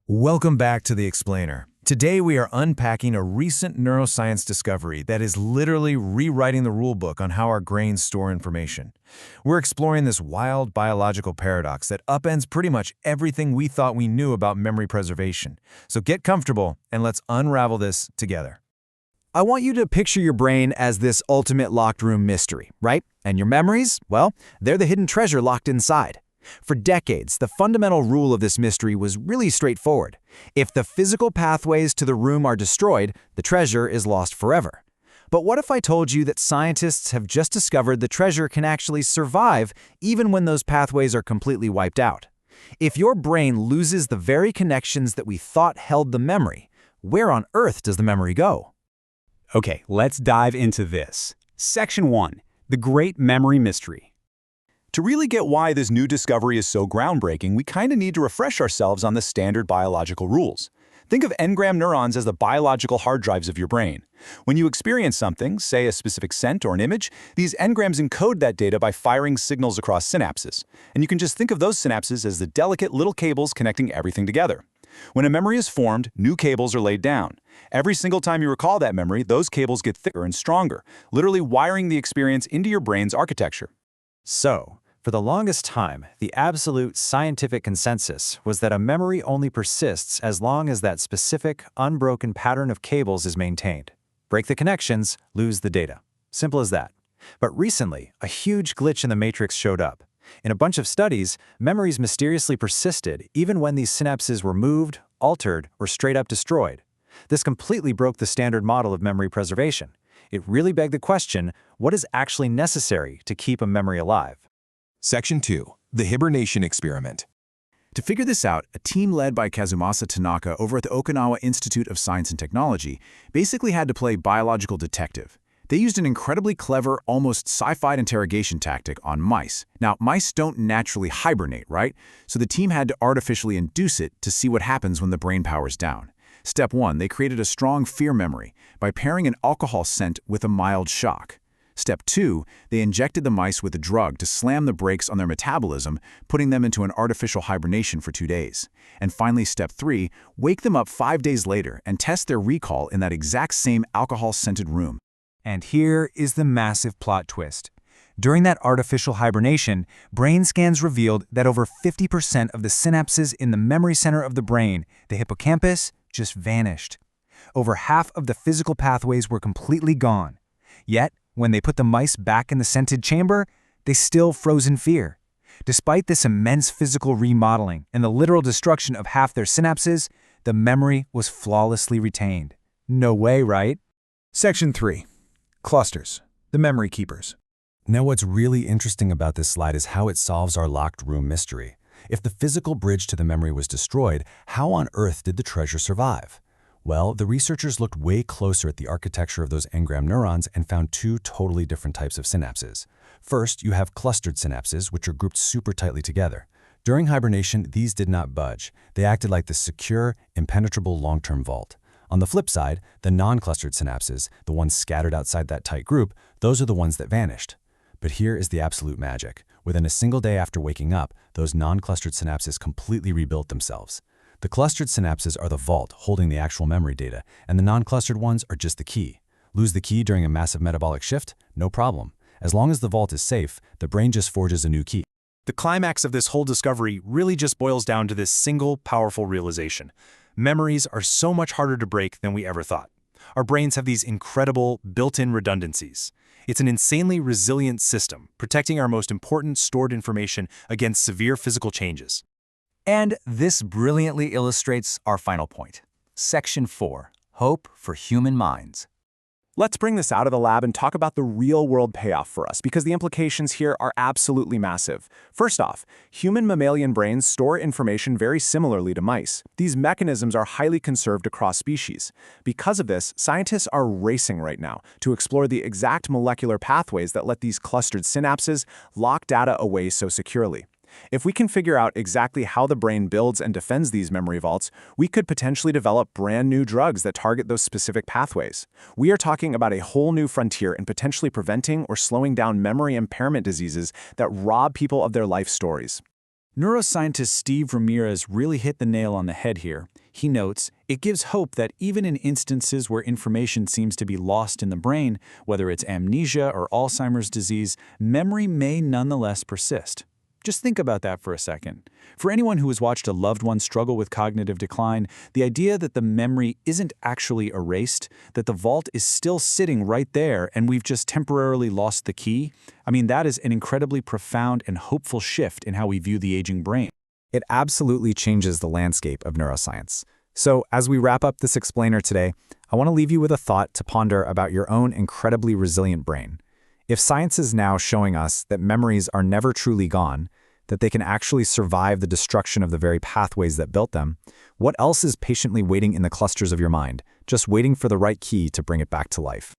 Welcome back to The Explainer. Today we are unpacking a recent neuroscience discovery that is literally rewriting the rulebook on how our brains store information. We're exploring this wild biological paradox that upends pretty much everything we thought we knew about memory preservation. So get comfortable and let's unravel this together. I want you to picture your brain as this ultimate locked room mystery, right? And your memories, well, they're the hidden treasure locked inside. For decades, the fundamental rule of this mystery was really straightforward. If the physical pathways to the room are destroyed, the treasure is lost forever. But what if I told you that scientists have just discovered the treasure can actually survive even when those pathways are completely wiped out? If your brain loses the very connections that we thought held the memory, where on earth does the memory go? Okay, let's dive into this. Section 1. The Great Memory Mystery. To really get why this new discovery is so groundbreaking, we kind of need to refresh ourselves on the standard biological rules. Think of engram neurons as the biological hard drives of your brain. When you experience something, say a specific scent or an image, these engrams encode that data by firing signals across synapses. And you can just think of those synapses as the delicate little cables connecting everything together. When a memory is formed, new cables are laid down. Every single time you recall that memory, those cables get thicker and stronger, literally wiring the experience into your brain's architecture. So, for the longest time, the absolute scientific consensus was that a memory only persists as long as that specific, unbroken pattern of cables is maintained. Break the connections, lose the data. Simple as that. But recently, a huge glitch in the matrix showed up. In a bunch of studies, memories mysteriously persisted even when these synapses were moved, altered, or straight up destroyed. This completely broke the standard model of memory preservation. It really begged the question, what is actually necessary to keep a memory alive? Section 2. The Hibernation Experiment. To figure this out, a team led by Kazumasa Tanaka over at the Okinawa Institute of Science and Technology basically had to play biological detective. They used an incredibly clever, almost sci-fi interrogation tactic on mice. Now, mice don't naturally hibernate, right? So the team had to artificially induce it to see what happens when the brain powers down. Step 1, they created a strong fear memory by pairing an alcohol scent with a mild shock. Step 2, they injected the mice with a drug to slam the brakes on their metabolism, putting them into an artificial hibernation for 2 days. And finally, Step 3, wake them up 5 days later and test their recall in that exact same alcohol-scented room. And here is the massive plot twist. During that artificial hibernation, brain scans revealed that over 50% of the synapses in the memory center of the brain, the hippocampus, just vanished. Over half of the physical pathways were completely gone. Yet, when they put the mice back in the scented chamber, they still froze in fear. Despite this immense physical remodeling and the literal destruction of half their synapses, the memory was flawlessly retained. No way, right? Section 3. Clusters, the memory keepers. Now what's really interesting about this slide is how it solves our locked room mystery. If the physical bridge to the memory was destroyed, how on earth did the treasure survive? Well, the researchers looked way closer at the architecture of those engram neurons and found two totally different types of synapses. First, you have clustered synapses, which are grouped super tightly together. During hibernation, these did not budge. They acted like the secure, impenetrable long-term vault. On the flip side, the non-clustered synapses, the ones scattered outside that tight group, those are the ones that vanished. But here is the absolute magic. Within a single day after waking up, those non-clustered synapses completely rebuilt themselves. The clustered synapses are the vault holding the actual memory data, and the non-clustered ones are just the key. Lose the key during a massive metabolic shift? No problem. As long as the vault is safe, the brain just forges a new key. The climax of this whole discovery really just boils down to this single, powerful realization. Memories are so much harder to break than we ever thought. Our brains have these incredible, built-in redundancies. It's an insanely resilient system, protecting our most important stored information against severe physical changes. And this brilliantly illustrates our final point. Section 4. Hope for Human Minds. Let's bring this out of the lab and talk about the real-world payoff for us, because the implications here are absolutely massive. First off, human mammalian brains store information very similarly to mice. These mechanisms are highly conserved across species. Because of this, scientists are racing right now to explore the exact molecular pathways that let these clustered synapses lock data away so securely. If we can figure out exactly how the brain builds and defends these memory vaults, we could potentially develop brand new drugs that target those specific pathways. We are talking about a whole new frontier in potentially preventing or slowing down memory impairment diseases that rob people of their life stories. Neuroscientist Steve Ramirez really hit the nail on the head here. He notes, it gives hope that even in instances where information seems to be lost in the brain, whether it's amnesia or Alzheimer's disease, memory may nonetheless persist. Just think about that for a second. For anyone who has watched a loved one struggle with cognitive decline, the idea that the memory isn't actually erased, that the vault is still sitting right there and we've just temporarily lost the key, that is an incredibly profound and hopeful shift in how we view the aging brain. It absolutely changes the landscape of neuroscience. So, as we wrap up this explainer today, I want to leave you with a thought to ponder about your own incredibly resilient brain. If science is now showing us that memories are never truly gone, that they can actually survive the destruction of the very pathways that built them, what else is patiently waiting in the clusters of your mind, just waiting for the right key to bring it back to life?